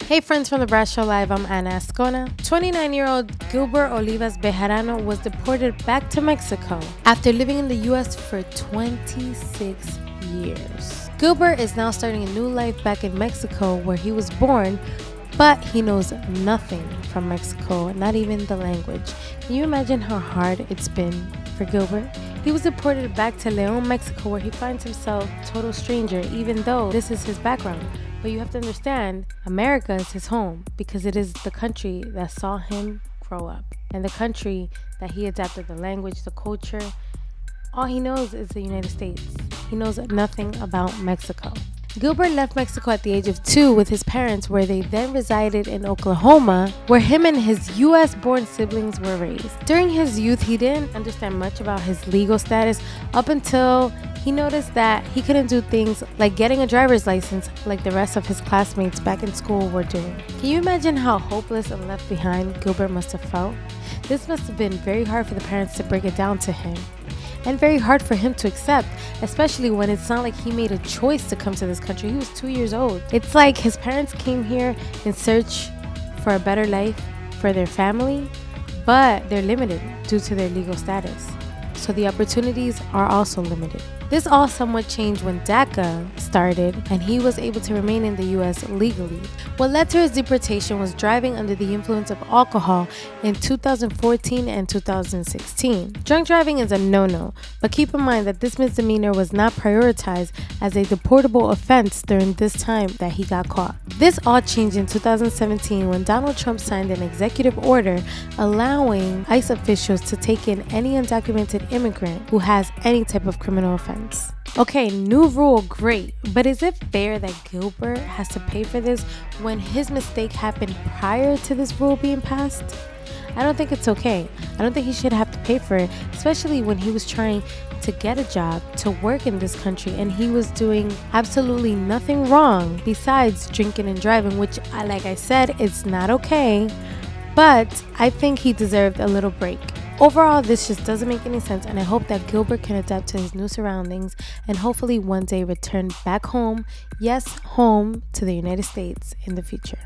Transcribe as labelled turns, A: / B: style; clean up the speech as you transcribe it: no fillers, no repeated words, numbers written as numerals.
A: Hey friends from the Brad Show Live, I'm Ana Azcona. 29-year-old Gilbert Olivas Bejarano was deported back to Mexico after living in the U.S. for 26 years. Gilbert is now starting a new life back in Mexico where he was born, but he knows nothing from Mexico, not even the language. Can you imagine how hard it's been for Gilbert? He was deported back to León, Mexico, where he finds himself a total stranger, even though this is his background. But you have to understand, America is his home because it is the country that saw him grow up and the country that he adapted the language, the culture. All he knows is the United States. He knows nothing about Mexico. Gilbert left Mexico at the age of 2 with his parents, where they then resided in Oklahoma, where him and his US-born siblings were raised. During his youth, he didn't understand much about his legal status up until he noticed that he couldn't do things like getting a driver's license like the rest of his classmates back in school were doing. Can you imagine how hopeless and left behind Gilbert must have felt? This must have been very hard for the parents to break it down to him, and very hard for him to accept, especially when it's not like he made a choice to come to this country. He was 2 years old. It's like his parents came here in search for a better life for their family, but they're limited due to their legal status. So the opportunities are also limited. This all somewhat changed when DACA started and he was able to remain in the US legally. What led to his deportation was driving under the influence of alcohol in 2014 and 2016. Drunk driving is a no-no, but keep in mind that this misdemeanor was not prioritized as a deportable offense during this time that he got caught. This all changed in 2017 when Donald Trump signed an executive order allowing ICE officials to take in any undocumented immigrant who has any type of criminal offense. Okay, new rule, great, but is it fair that Gilbert has to pay for this when his mistake happened prior to this rule being passed? I don't think it's okay. I don't think he should have to pay for it, especially when he was trying to get a job, to work in this country, and he was doing absolutely nothing wrong besides drinking and driving, which, like I said, it's not okay, but I think he deserved a little break. Overall, this just doesn't make any sense, and I hope that Gilbert can adapt to his new surroundings and hopefully one day return back home, yes, home to the United States in the future.